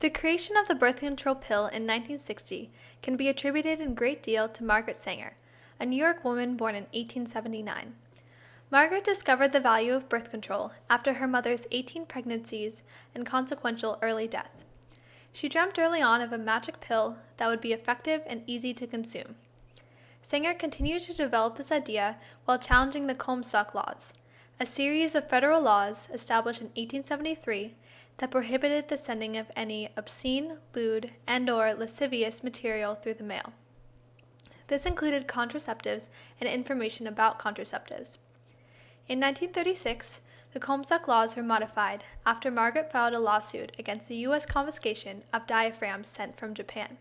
The creation of the birth control pill in 1960 can be attributed in great deal to Margaret Sanger, a New York woman born in 1879. Margaret discovered the value of birth control after her mother's 18 pregnancies and consequential early death. She dreamt early on of a magic pill that would be effective and easy to consume. Sanger continued to develop this idea while challenging the Comstock Laws, a series of federal laws established in 1873 that prohibited the sending of any obscene, lewd, and/or lascivious material through the mail. This included contraceptives and information about contraceptives. In 1936, the Comstock Laws were modified after Margaret filed a lawsuit against the U.S. confiscation of diaphragms sent from Japan.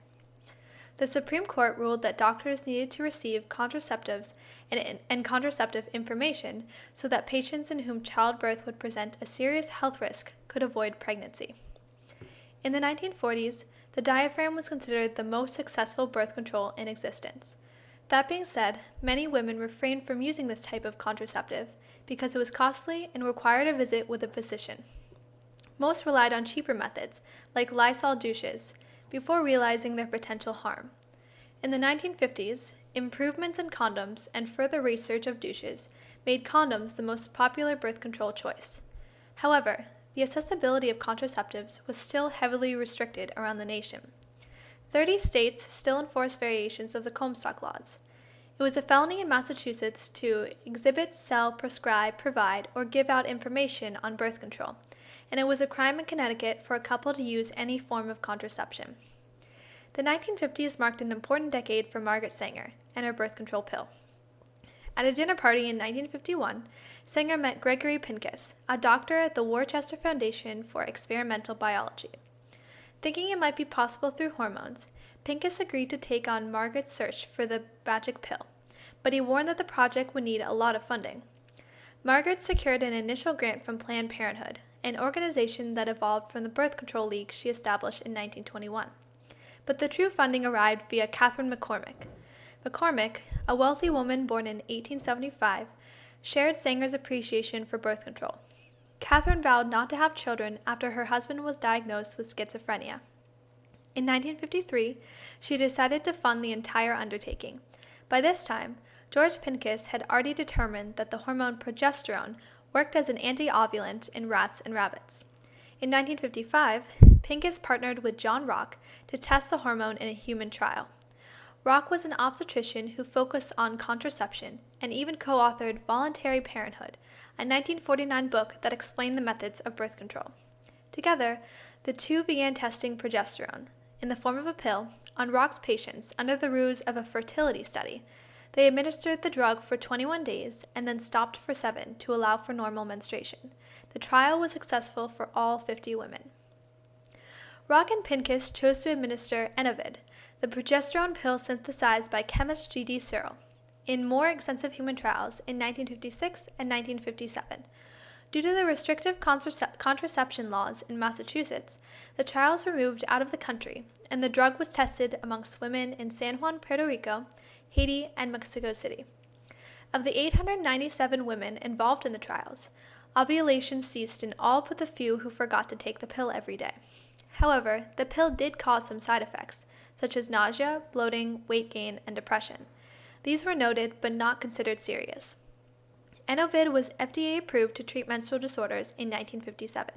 The Supreme Court ruled that doctors needed to receive contraceptives and contraceptive information so that patients in whom childbirth would present a serious health risk could avoid pregnancy. In the 1940s, the diaphragm was considered the most successful birth control in existence. That being said, many women refrained from using this type of contraceptive because it was costly and required a visit with a physician. Most relied on cheaper methods, like Lysol douches, before realizing their potential harm. In the 1950s, improvements in condoms and further research of douches made condoms the most popular birth control choice. However, the accessibility of contraceptives was still heavily restricted around the nation. 30 states still enforce variations of the Comstock Laws. It was a felony in Massachusetts to exhibit, sell, prescribe, provide, or give out information on birth control, and it was a crime in Connecticut for a couple to use any form of contraception. The 1950s marked an important decade for Margaret Sanger and her birth control pill. At a dinner party in 1951, Sanger met Gregory Pincus, a doctor at the Worcester Foundation for Experimental Biology. Thinking it might be possible through hormones, Pincus agreed to take on Margaret's search for the magic pill, but he warned that the project would need a lot of funding. Margaret secured an initial grant from Planned Parenthood, an organization that evolved from the Birth Control League she established in 1921. But the true funding arrived via Catherine McCormick. McCormick, a wealthy woman born in 1875, shared Sanger's appreciation for birth control. Catherine vowed not to have children after her husband was diagnosed with schizophrenia. In 1953, she decided to fund the entire undertaking. By this time, George Pincus had already determined that the hormone progesterone worked as an anti-ovulant in rats and rabbits. In 1955, Pincus partnered with John Rock to test the hormone in a human trial. Rock was an obstetrician who focused on contraception and even co-authored Voluntary Parenthood, a 1949 book that explained the methods of birth control. Together, the two began testing progesterone, in the form of a pill, on Rock's patients under the ruse of a fertility study. They administered the drug for 21 days and then stopped for 7 to allow for normal menstruation. The trial was successful for all 50 women. Rock and Pincus chose to administer Enovid, the progesterone pill synthesized by chemist G.D. Searle, in more extensive human trials in 1956 and 1957. Due to the restrictive contraception laws in Massachusetts, the trials were moved out of the country, and the drug was tested amongst women in San Juan, Puerto Rico, Haiti, and Mexico City. Of the 897 women involved in the trials, ovulation ceased in all but the few who forgot to take the pill every day. However, the pill did cause some side effects, such as nausea, bloating, weight gain, and depression. These were noted but not considered serious. Enovid was FDA approved to treat menstrual disorders in 1957.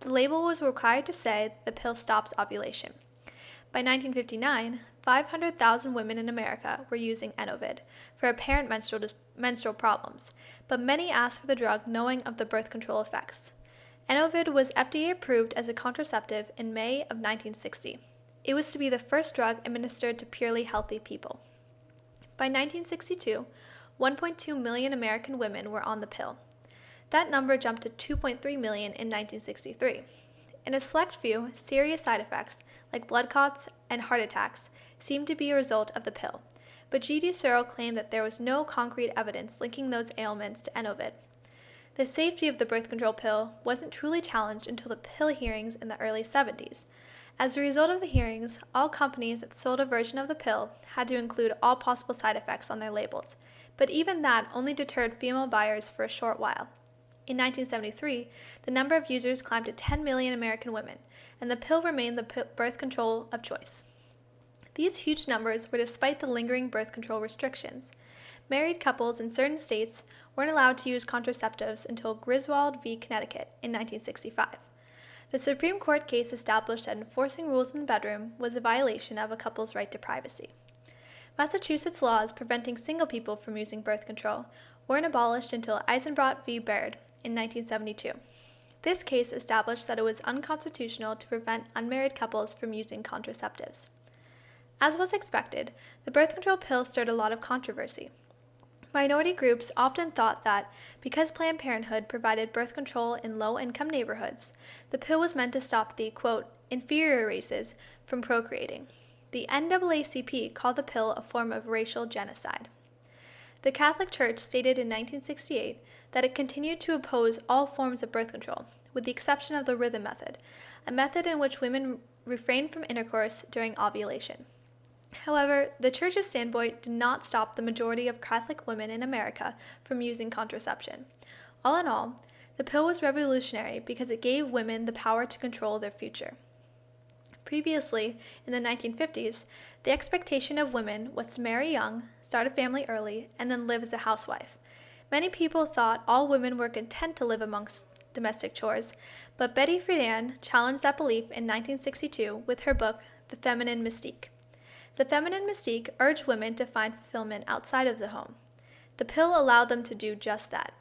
The label was required to say that the pill stops ovulation. By 1959, 500,000 women in America were using Enovid for apparent menstrual problems, but many asked for the drug knowing of the birth control effects. Enovid was FDA approved as a contraceptive in May of 1960. It was to be the first drug administered to purely healthy people. By 1962, 1.2 million American women were on the pill. That number jumped to 2.3 million in 1963. In a select few, serious side effects, like blood clots and heart attacks, seemed to be a result of the pill, but G.D. Searle claimed that there was no concrete evidence linking those ailments to Enovid. The safety of the birth control pill wasn't truly challenged until the pill hearings in the early 70s. As a result of the hearings, all companies that sold a version of the pill had to include all possible side effects on their labels, but even that only deterred female buyers for a short while. In 1973, the number of users climbed to 10 million American women, and the pill remained the birth control of choice. These huge numbers were despite the lingering birth control restrictions. Married couples in certain states weren't allowed to use contraceptives until Griswold v. Connecticut in 1965. The Supreme Court case established that enforcing rules in the bedroom was a violation of a couple's right to privacy. Massachusetts laws preventing single people from using birth control weren't abolished until Eisenbrot v. Baird in 1972. This case established that it was unconstitutional to prevent unmarried couples from using contraceptives. As was expected, the birth control pill stirred a lot of controversy. Minority groups often thought that because Planned Parenthood provided birth control in low-income neighborhoods, the pill was meant to stop the, quote, inferior races from procreating. The NAACP called the pill a form of racial genocide. The Catholic Church stated in 1968 that it continued to oppose all forms of birth control, with the exception of the rhythm method, a method in which women refrain from intercourse during ovulation. However, the Church's standpoint did not stop the majority of Catholic women in America from using contraception. All in all, the pill was revolutionary because it gave women the power to control their future. Previously, in the 1950s, the expectation of women was to marry young, start a family early, and then live as a housewife. Many people thought all women were content to live amongst domestic chores, but Betty Friedan challenged that belief in 1962 with her book, The Feminine Mystique. The Feminine Mystique urged women to find fulfillment outside of the home. The pill allowed them to do just that.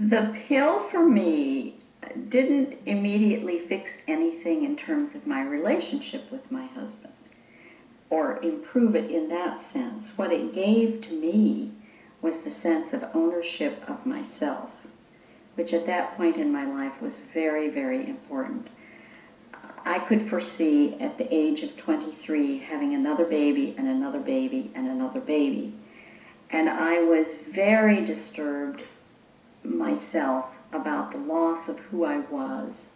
The pill for me didn't immediately fix anything in terms of my relationship with my husband or improve it in that sense. What it gave to me was the sense of ownership of myself, which at that point in my life was very, very important. I could foresee at the age of 23 having another baby and another baby and another baby. And I was very disturbed myself about the loss of who I was,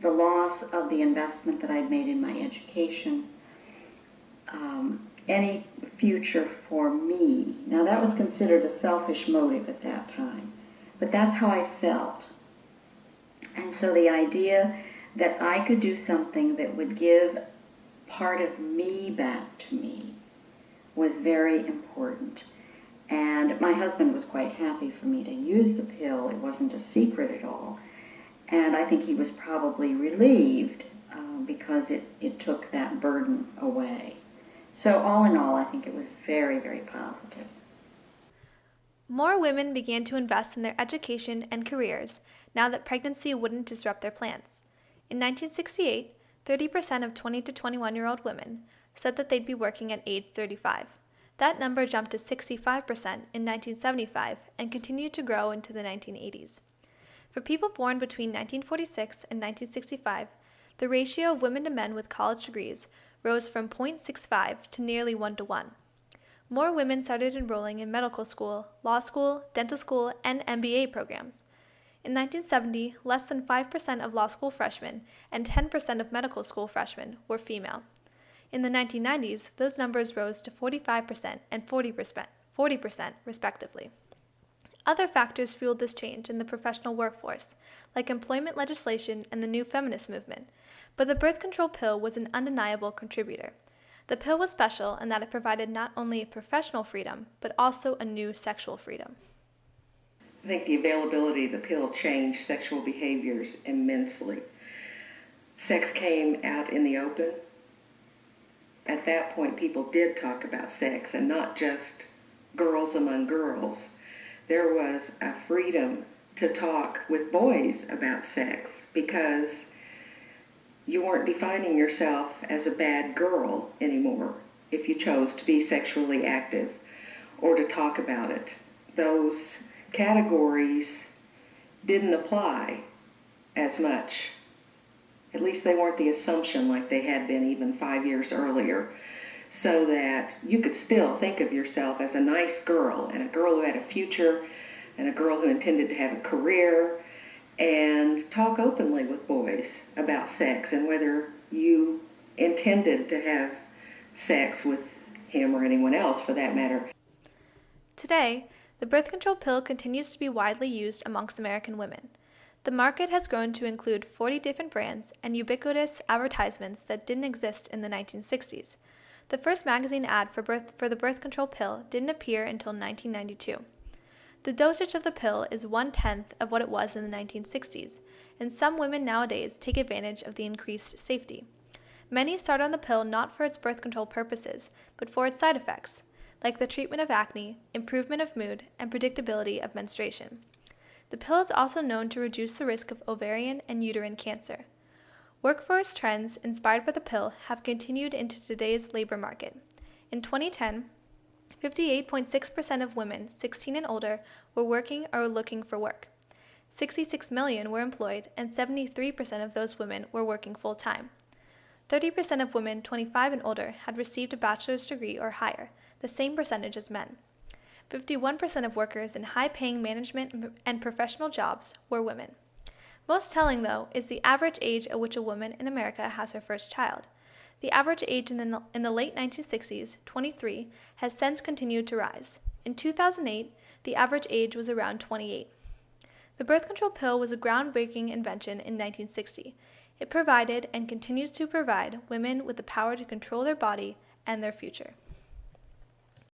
the loss of the investment that I'd made in my education, any future for me. Now that was considered a selfish motive at that time, but that's how I felt. And so the idea that I could do something that would give part of me back to me was very important. And my husband was quite happy for me to use the pill. It wasn't a secret at all. And I think he was probably relieved because it took that burden away. So all in all, I think it was very, very positive. More women began to invest in their education and careers now that pregnancy wouldn't disrupt their plans. In 1968, 30% of 20 to 21-year-old women said that they'd be working at age 35. That number jumped to 65% in 1975 and continued to grow into the 1980s. For people born between 1946 and 1965, the ratio of women to men with college degrees rose from 0.65 to nearly 1-to-1. More women started enrolling in medical school, law school, dental school, and MBA programs. In 1970, less than 5% of law school freshmen and 10% of medical school freshmen were female. In the 1990s, those numbers rose to 45% and 40% respectively. Other factors fueled this change in the professional workforce, like employment legislation and the new feminist movement, but the birth control pill was an undeniable contributor. The pill was special in that it provided not only professional freedom, but also a new sexual freedom. I think the availability of the pill changed sexual behaviors immensely. Sex came out in the open. At that point, people did talk about sex, and not just girls among girls. There was a freedom to talk with boys about sex because you weren't defining yourself as a bad girl anymore if you chose to be sexually active or to talk about it. Those categories didn't apply as much. At least they weren't the assumption like they had been even 5 years earlier, so that you could still think of yourself as a nice girl and a girl who had a future and a girl who intended to have a career, and talk openly with boys about sex and whether you intended to have sex with him or anyone else for that matter. Today, The birth control pill continues to be widely used amongst American women. The market has grown to include 40 different brands and ubiquitous advertisements that didn't exist in the 1960s. The first magazine ad for the birth control pill didn't appear until 1992. The dosage of the pill is 1/10 of what it was in the 1960s, and some women nowadays take advantage of the increased safety. Many start on the pill not for its birth control purposes, but for its side effects, like the treatment of acne, improvement of mood, and predictability of menstruation. The pill is also known to reduce the risk of ovarian and uterine cancer. Workforce trends inspired by the pill have continued into today's labor market. In 2010, 58.6% of women 16 and older were working or looking for work. 66 million were employed, and 73% of those women were working full-time. 30% of women 25 and older had received a bachelor's degree or higher, the same percentage as men. 51% of workers in high-paying management and professional jobs were women. Most telling, though, is the average age at which a woman in America has her first child. The average age in the late 1960s, 23, has since continued to rise. In 2008, the average age was around 28. The birth control pill was a groundbreaking invention in 1960. It provided and continues to provide women with the power to control their body and their future.